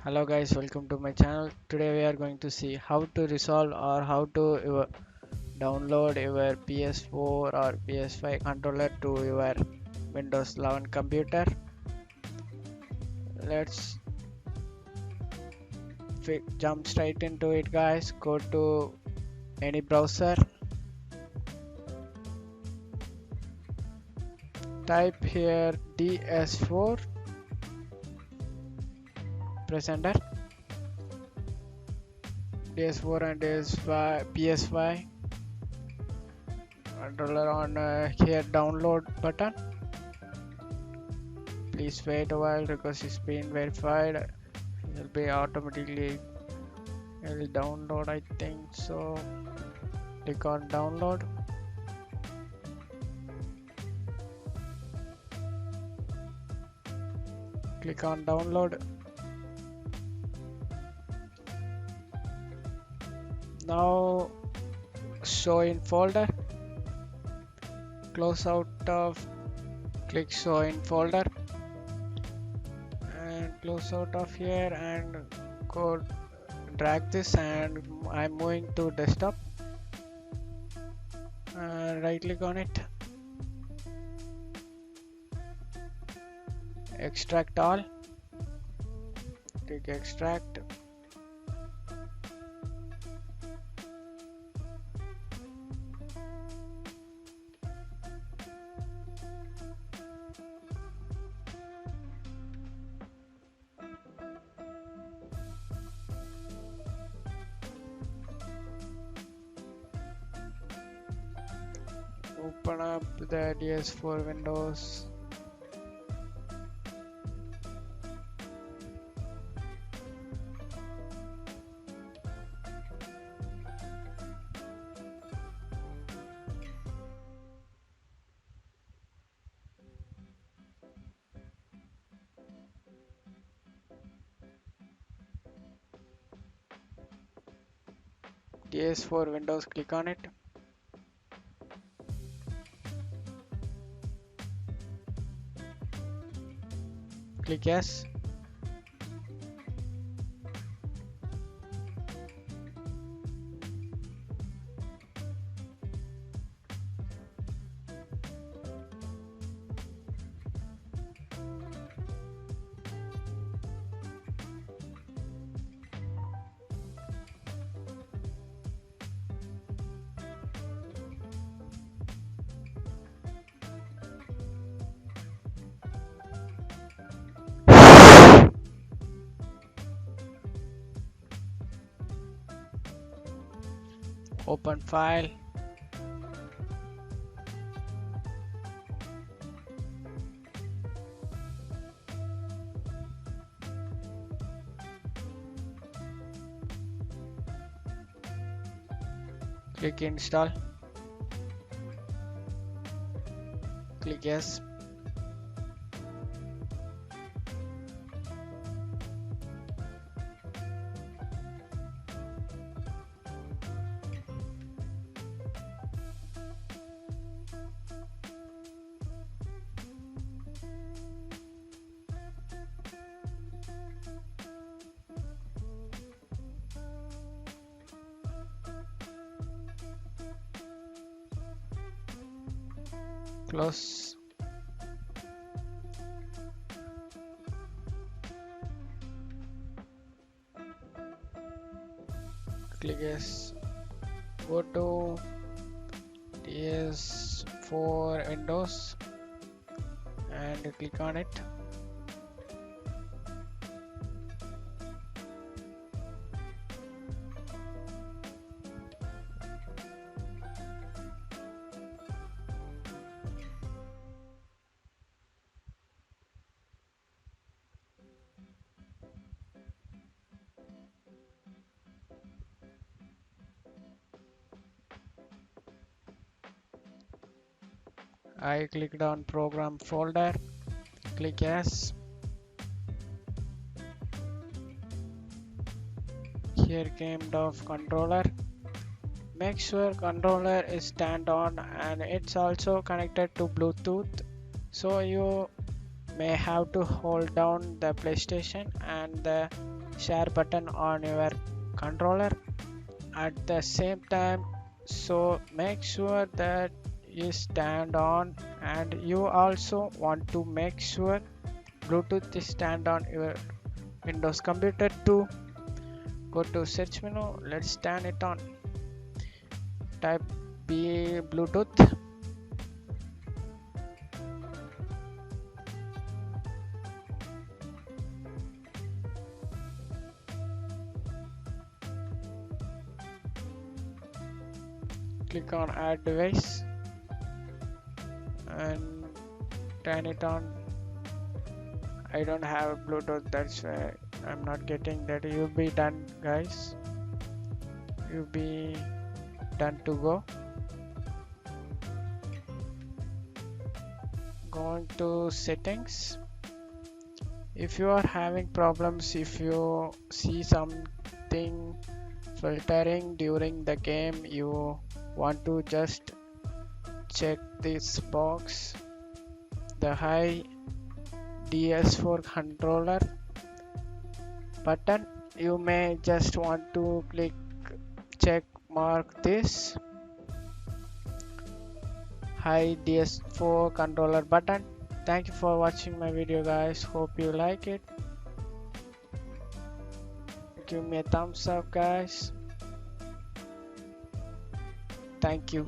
Hello guys, welcome to my channel. Today we are going to see how to resolve or how to download your PS4 or PS5 controller to your Windows 11 computer. Let's jump straight into it guys. Go to any browser, type here DS4, press enter. DS4 and PS5 controller on here download button. Please wait a while because it's been verified. It will be automatically it will download, I think so. Click on download. Click on download. Now show in folder. Close out of, click show in folder and close out of here and go drag this, and I'm moving to desktop. Right click on it, extract all, click extract. Open up the DS4 Windows. DS4 Windows, click on it. Click yes. Open file. Click install. Click yes. Close. Click yes. Go to PS4 Windows and click on it. I clicked on program folder. Click yes. Here came of controller. Make sure controller is turned on and it's also connected to Bluetooth, so you may have to hold down the PlayStation and the share button on your controller at the same time, so make sure that you stand on, and you also want to make sure Bluetooth is stand on your Windows computer too. Go to search menu, let's turn it on, type B Bluetooth, click on add device and turn it on. I don't have Bluetooth, that's why I'm not getting that. You'll be done guys, you'll be done to go. Going to settings. If you are having problems, if you see something filtering during the game, you want to just check this box, the high DS4 controller button. You may just want to click check mark this high DS4 controller button. Thank you for watching my video guys, hope you like it. Give me a thumbs up guys. Thank you.